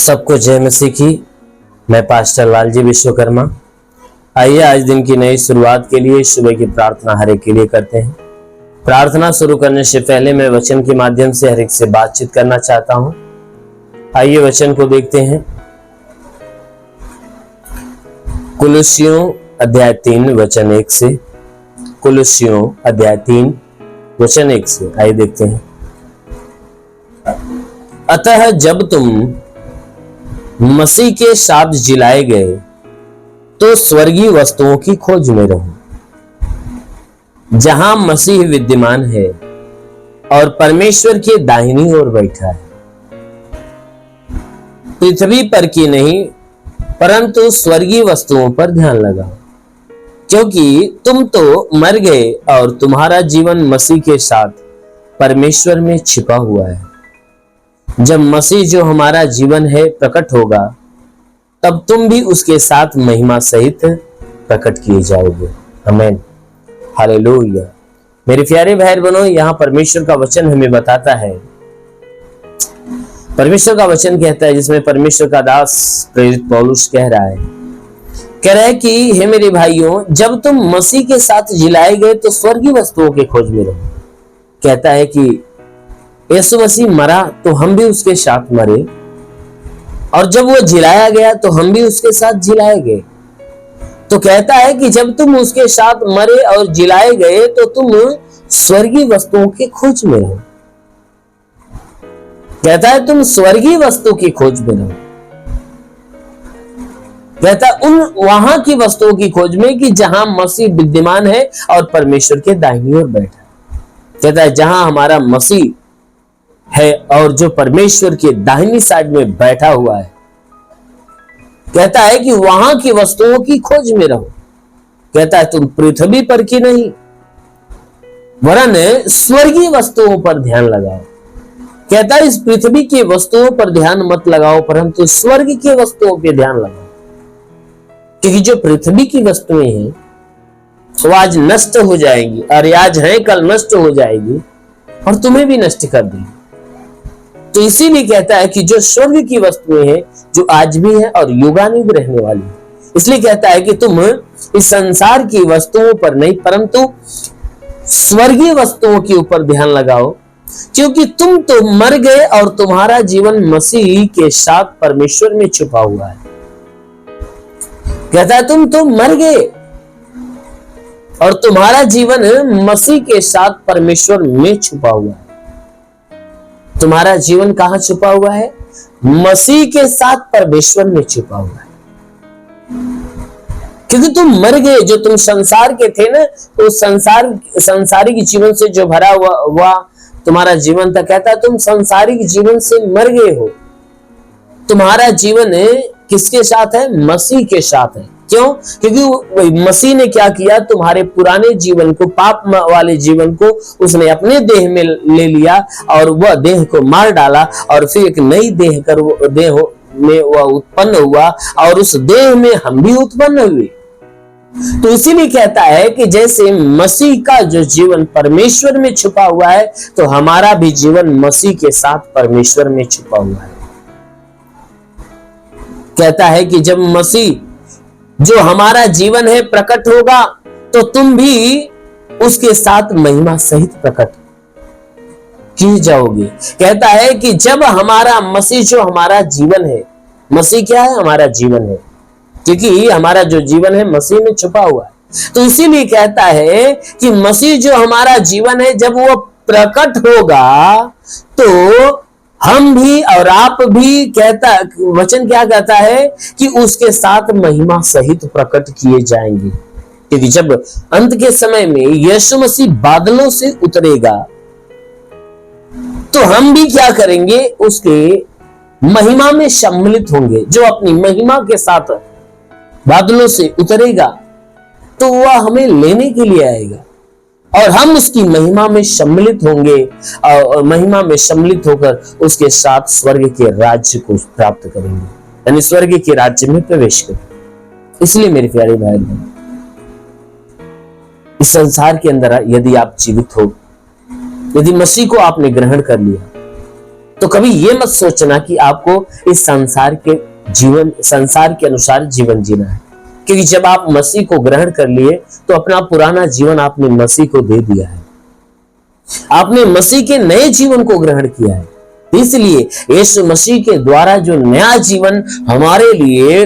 सबको जय मसीह की। मैं पास्टर लालजी विश्वकर्मा। आइए आज दिन की नई शुरुआत के लिए सुबह की प्रार्थना हर एक के लिए करते हैं। प्रार्थना शुरू करने से पहले मैं वचन के माध्यम से हर एक से बातचीत करना चाहता हूं। आइए वचन को देखते हैं। कुलुस्सियों अध्याय 3 वचन 1 से। कुलुस्सियों अध्याय 3 वचन 1 से आइए देखते हैं। अतः जब तुम मसीह के साथ जिलाए गए तो स्वर्गीय वस्तुओं की खोज में रहो, जहां मसीह विद्यमान है और परमेश्वर के दाहिनी ओर बैठा है। पृथ्वी पर की नहीं परंतु स्वर्गीय वस्तुओं पर ध्यान लगाओ, क्योंकि तुम तो मर गए और तुम्हारा जीवन मसीह के साथ परमेश्वर में छिपा हुआ है। जब मसीह जो हमारा जीवन है प्रकट होगा, तब तुम भी उसके साथ महिमा सहित प्रकट किए जाओगे। आमीन, हालेलुया। मेरे प्यारे भाई बहनों, यहाँ परमेश्वर का वचन हमें बताता है, परमेश्वर का वचन कहता है, जिसमें परमेश्वर का दास प्रेरित पौलुस कह रहा है कि हे मेरे भाइयों, जब तुम मसीह के साथ जिलाए गए तो स्वर्गीय वस्तुओं के खोज में रहो। कहता है कि यीशु मसीह मरा तो हम भी उसके साथ मरे, और जब वो जिलाया गया तो हम भी उसके साथ जिलाए गए। तो कहता है कि जब तुम उसके साथ मरे और जिलाए गए तो तुम स्वर्गीय वस्तुओं की खोज में रहो। कहता है तुम स्वर्गीय वस्तु की खोज में रहो। कहता है उन वहां की वस्तुओं की खोज में कि जहां मसीह विद्यमान है और परमेश्वर के दाहिनी ओर बैठा है। कहता है जहां हमारा मसीह है और जो परमेश्वर के दाहिनी साइड में बैठा हुआ है, कहता है कि वहां की वस्तुओं की खोज में रहो। कहता है तुम पृथ्वी पर की नहीं वरन स्वर्गीय वस्तुओं पर ध्यान लगाओ। कहता है इस पृथ्वी की वस्तुओं पर ध्यान मत लगाओ, परंतु स्वर्ग की वस्तुओं पर ध्यान लगाओ, क्योंकि जो पृथ्वी की वस्तुएं हैं वो आज नष्ट हो जाएंगी, और आज है कल नष्ट हो जाएगी और तुम्हें भी नष्ट कर देगी। तो इसीलिए कहता है कि जो स्वर्ग की वस्तुएं हैं जो आज भी है और युगानुग रहने वाली है, इसलिए कहता है कि तुम इस संसार की वस्तुओं पर नहीं परंतु स्वर्गीय वस्तुओं के ऊपर ध्यान लगाओ, क्योंकि तुम तो मर गए और तुम्हारा जीवन मसीह के साथ परमेश्वर में छुपा हुआ है। कहता है तुम तो मर गए और तुम्हारा जीवन मसीह के साथ परमेश्वर में छुपा हुआ है। तुम्हारा जीवन कहां छुपा हुआ है? मसीह के साथ परमेश्वर में छुपा हुआ है, क्योंकि तुम मर गए। जो तुम संसार के थे ना, तो संसारिक जीवन से जो भरा हुआ तुम्हारा जीवन था। कहता है तुम संसारिक जीवन से मर गए हो। तुम्हारा जीवन किसके साथ है? मसीह के साथ है। क्यों? क्योंकि मसीह ने क्या किया, तुम्हारे पुराने जीवन को, पाप वाले जीवन को उसने अपने देह में ले लिया और वह देह को मार डाला, और फिर एक नई देह में वह उत्पन्न हुआ, और उस देह में हम भी उत्पन्न हुए। तो इसीलिए कहता है कि जैसे मसीह का जो जीवन परमेश्वर में छुपा हुआ है, तो हमारा भी जीवन मसीह के साथ परमेश्वर में छुपा हुआ है। कहता है कि जब मसीह जो हमारा जीवन है प्रकट होगा, तो तुम भी उसके साथ महिमा सहित प्रकट किए जाओगे। कहता है कि जब हमारा मसीह जो हमारा जीवन है, मसीह क्या है? हमारा जीवन है, क्योंकि हमारा जो जीवन है मसीह में छुपा हुआ है। तो इसीलिए कहता है कि मसीह जो हमारा जीवन है, जब वो प्रकट होगा तो हम भी और आप भी, कहता वचन क्या कहता है कि उसके साथ महिमा सहित प्रकट किए जाएंगे। क्योंकि जब अंत के समय में यीशु मसीह बादलों से उतरेगा, तो हम भी क्या करेंगे? उसके महिमा में सम्मिलित होंगे। जो अपनी महिमा के साथ बादलों से उतरेगा, तो वह हमें लेने के लिए आएगा और हम उसकी महिमा में सम्मिलित होंगे, और महिमा में सम्मिलित होकर उसके साथ स्वर्ग के राज्य को प्राप्त करेंगे, यानी स्वर्ग के राज्य में प्रवेश करेंगे। इसलिए मेरे प्यारे भाई बहन, इस संसार के अंदर यदि आप जीवित हो, यदि मसीह को आपने ग्रहण कर लिया, तो कभी ये मत सोचना कि आपको इस संसार के अनुसार जीवन जीना है, क्योंकि जब आप मसीह को ग्रहण कर लिए तो अपना पुराना जीवन आपने मसीह को दे दिया है, आपने मसीह के नए जीवन को ग्रहण किया है। इसलिए यीशु मसीह के द्वारा जो नया जीवन हमारे लिए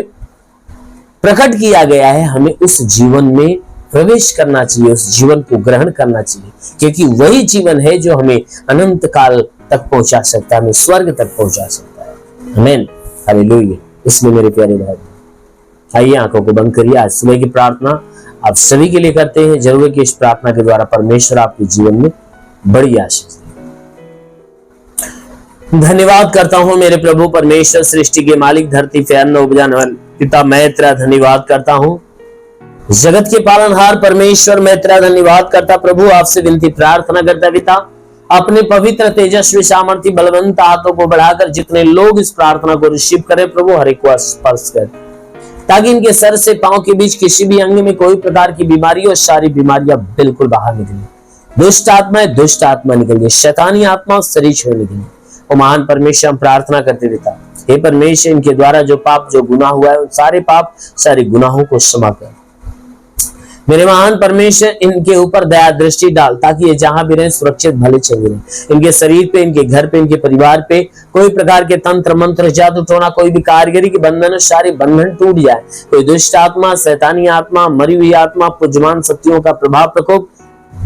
प्रकट किया गया है, हमें उस जीवन में प्रवेश करना चाहिए, उस जीवन को ग्रहण करना चाहिए, क्योंकि वही जीवन है जो हमें अनंत काल तक पहुंचा सकता है, हमें स्वर्ग तक पहुंचा सकता है। आमीन, हालेलुया। इसलिए मेरे प्यारे भाई, आइए आंखों को बंद करिए। आज सुबह की प्रार्थना आप सभी के लिए करते हैं। जरूर है कि इस प्रार्थना के द्वारा परमेश्वर आपके जीवन में बड़ी आशीष दे। धन्यवाद करता हूं मेरे प्रभु परमेश्वर, सृष्टि के मालिक, धरती पे अन्न उपजाने वाले पिता, मैं तेरा धन्यवाद करता हूं। जगत के पालनहार परमेश्वर, मैं तेरा धन्यवाद करता प्रभु। आपसे विनती प्रार्थना करता पिता, अपने पवित्र तेजस्वी सामर्थ्य बलवंत हाथों को बढ़ाकर जितने लोग इस प्रार्थना को रिसीव करें प्रभु, हर एक को स्पर्श कर, ताकि इनके सर से पांव के बीच किसी भी अंग में कोई प्रकार की बीमारी और सारी बीमारियां बिल्कुल बाहर निकले, दुष्ट आत्मा निकल जाए, शैतानी आत्मा शरीर छोड़ निकले। ओ महान परमेश्वर, हम प्रार्थना करते पिता, हे परमेश्वर, इनके द्वारा जो पाप जो गुनाह हुआ है उन सारे पाप सारे गुनाहों को क्षमा कर। मेरे महान परमेश्वर, इनके ऊपर दया दृष्टि डाल, ताकि ये जहां भी रहे सुरक्षित भले चले रहे। इनके शरीर पे, इनके घर पे, इनके परिवार पे कोई प्रकार के तंत्र मंत्र जादू टोना, कोई भी कारीगरी के बंधन, सारे बंधन टूट जाए। कोई दुष्ट आत्मा, शैतानी आत्मा, मरी हुई आत्मा, पुजमान शक्तियों का प्रभाव प्रकोप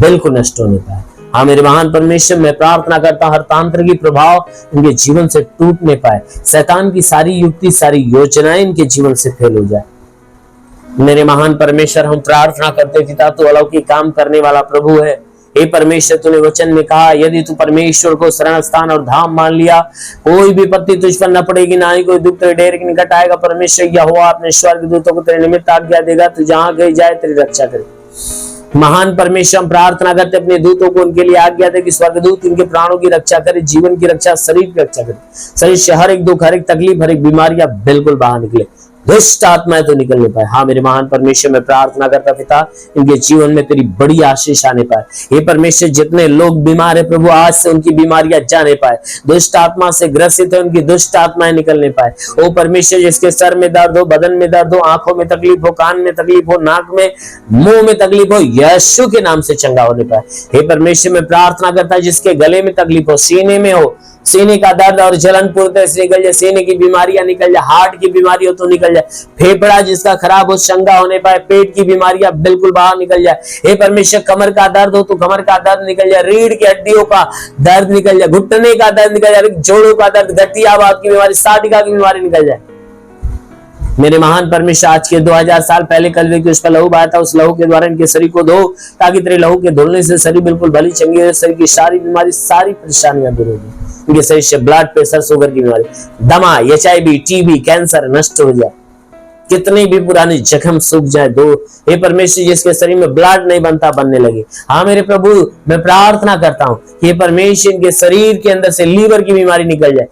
बिल्कुल नष्ट होने पाए। हाँ मेरे महान परमेश्वर, मैं प्रार्थना करता हर तांत्रिकी प्रभाव इनके जीवन से टूट नहीं पाए, शैतान की सारी युक्ति सारी योजनाएं इनके जीवन से फेल हो जाए। मेरे महान परमेश्वर, हम प्रार्थना करते पिता, तू अलौकिक काम करने वाला प्रभु है। हे परमेश्वर, तूने वचन में कहा, यदि तू परमेश्वर को शरण स्थान और धाम मान लिया, कोई भी विपत्ति तुझ पर न पड़ेगी, ना ही कोई दुख तेरे डेरे के निकट आएगा। परमेश्वर यहोवा अपने स्वर्गदूतों को तेरे निमित्त आज्ञा देगा, तू जहां कहीं जाए तेरी रक्षा करे। महान परमेश्वर, हम प्रार्थना करते अपने दूतों को उनके लिए आज्ञा दे कि स्वर्गदूत इनके प्राणों की रक्षा करे, जीवन की रक्षा, शरीर की रक्षा करे। शरीर से हर एक दुख, हर एक तकलीफ, हर एक बीमारियां बिल्कुल बाहर निकले, दुष्ट आत्माएं तो निकल नहीं पाए। हाँ मेरे महान परमेश्वर, मैं प्रार्थना करता पिता, इनके जीवन में तेरी बड़ी आशीष आने पाए। हे परमेश्वर, जितने लोग बीमार है प्रभु, आज से उनकी बीमारियां जाने पाए, दुष्ट आत्मा से ग्रसित है उनकी दुष्ट आत्माएं निकलने पाए। ओ परमेश्वर, जिसके सर में दर्द हो, बदन में दर्द हो, आंखों में तकलीफ हो, कान में तकलीफ हो, नाक में मुंह में तकलीफ हो, यीशु के नाम से चंगा होने पाए। हे परमेश्वर, मैं प्रार्थना करता जिसके गले में तकलीफ हो, सीने में हो, सीने का दर्द और जलन पूर्णतः से निकल जाए, सीने की बीमारियां निकल जाए, हार्ट की बीमारी हो तो निकल जाए, फेफड़ा जिसका खराब हो चंगा होने पाए, पेट की बीमारियां बिल्कुल बाहर निकल जाए। हे परमेश्वर, कमर का दर्द हो तो कमर का दर्द निकल जाए, रीढ़ की हड्डियों का दर्द निकल जाए, घुटने का दर्द निकल जाए, जोड़ों का दर्द, गठियावात की बीमारी, साटिका की बीमारी निकल जाए। मेरे महान परमेश्वर, आज के 2000 साल पहले कलवे की उसका लहू बहाया था, उस लहू के द्वारा इनके शरीर को धो, ताकि तेरे लहू के धुलने से शरीर बिल्कुल भली चंगी हो, शरीर की सारी बीमारी सारी परेशानियां दूर होगी। इनके शरीर से ब्लड प्रेशर, शुगर की बीमारी, दमा, HIV, TB, कैंसर नष्ट हो जाए, कितने भी पुराने जख्म सूख जाए दो। हे परमेश्वर, जिसके शरीर में ब्लड नहीं बनता बनने लगे। हाँ मेरे प्रभु, मैं प्रार्थना करता हूँ कि परमेश्वर इनके शरीर के अंदर से लीवर की बीमारी निकल जाए,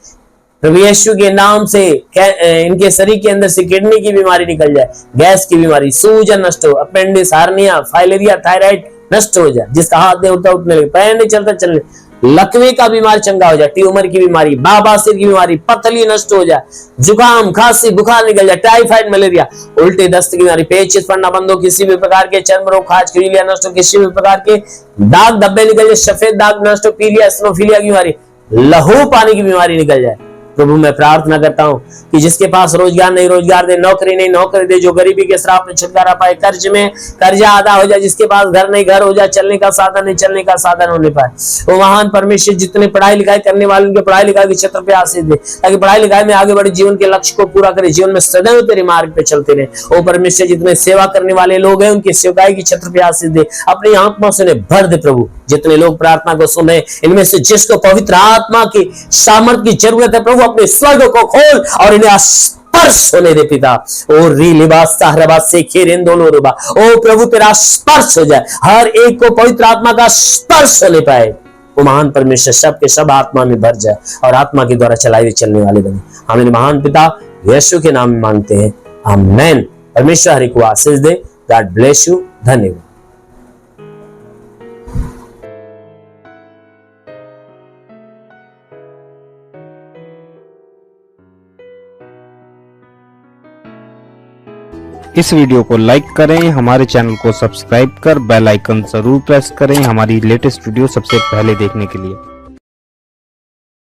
प्रभु यीशु के नाम से इनके शरीर के अंदर से किडनी की बीमारी निकल जाए, गैस की बीमारी, सूजन नष्ट हो, अपेंडिक्स, हार्निया, फाइलेरिया, थायराइड नष्ट हो जाए, जिसका हाथ नहीं उठता उठने लगे, पैर नहीं चलता चलने, लकवे का बीमार चंगा हो जाए, ट्यूमर की बीमारी, बाबासीर की बीमारी, पथरी नष्ट हो जाए, जुकाम, खांसी, बुखार निकल जाए, टाइफाइड, मलेरिया, उल्टे दस्त की बीमारी, पेट पड़ना बंद हो, किसी भी प्रकार के चर्म रोग, खाज, खुजलियां नष्ट हो, किसी भी प्रकार के दाग धब्बे निकल जाए, सफेद दाग नष्ट हो, पीलिया, एसिनोफिलिया की बीमारी, लहू पानी की बीमारी निकल जाए। प्रभु मैं प्रार्थना करता हूं कि जिसके पास रोजगार नहीं रोजगार दे, नौकरी नहीं नौकरी दे, जो गरीबी के श्राप में छुटकारा पाए, कर्ज में कर्जा आधा हो जाए, जिसके पास घर नहीं घर हो जाए, चलने का साधन नहीं चलने का साधन होने पाए। वो महान परमेश्वर, जितने पढ़ाई लिखाई करने वाले उनके पढ़ाई लिखाई के क्षेत्र पे आशीष दे, ताकि पढ़ाई लिखाई में आगे बढ़े, जीवन के लक्ष्य को पूरा करे, जीवन में सदैव तेरे मार्ग पे चलते रहे। ओ परमेश्वर, जितने सेवा करने वाले लोग हैं उनकी सेवकाई के क्षेत्र पे आशीष दे, अपनी आत्मा से भर दे प्रभु। जितने लोग प्रार्थना को सुने, इनमें से जिसको पवित्र आत्मा की सामर्थ्य की जरूरत है प्रभु, अपने स्वर्ग को खोल और इन्हें स्पर्श होने दे पिता। ओ री लिबास सहरबास से खेरेन दोनों रुबा, ओ प्रभु तेरा स्पर्श हो जाए, हर एक को पवित्र आत्मा का स्पर्श होने पाए। वो महान परमेश्वर सब के सब आत्मा में भर जाए और आत्मा के द्वारा चलाए हुए चलने वाले बने। हमें महान पिता यीशु के नाम में मांगते हैं, आमीन। परमेश्वर हरि को आशीष दे। God bless you. धन्यवाद। इस वीडियो को लाइक करें, हमारे चैनल को सब्सक्राइब कर बेल आइकन जरूर प्रेस करें हमारी लेटेस्ट वीडियो सबसे पहले देखने के लिए।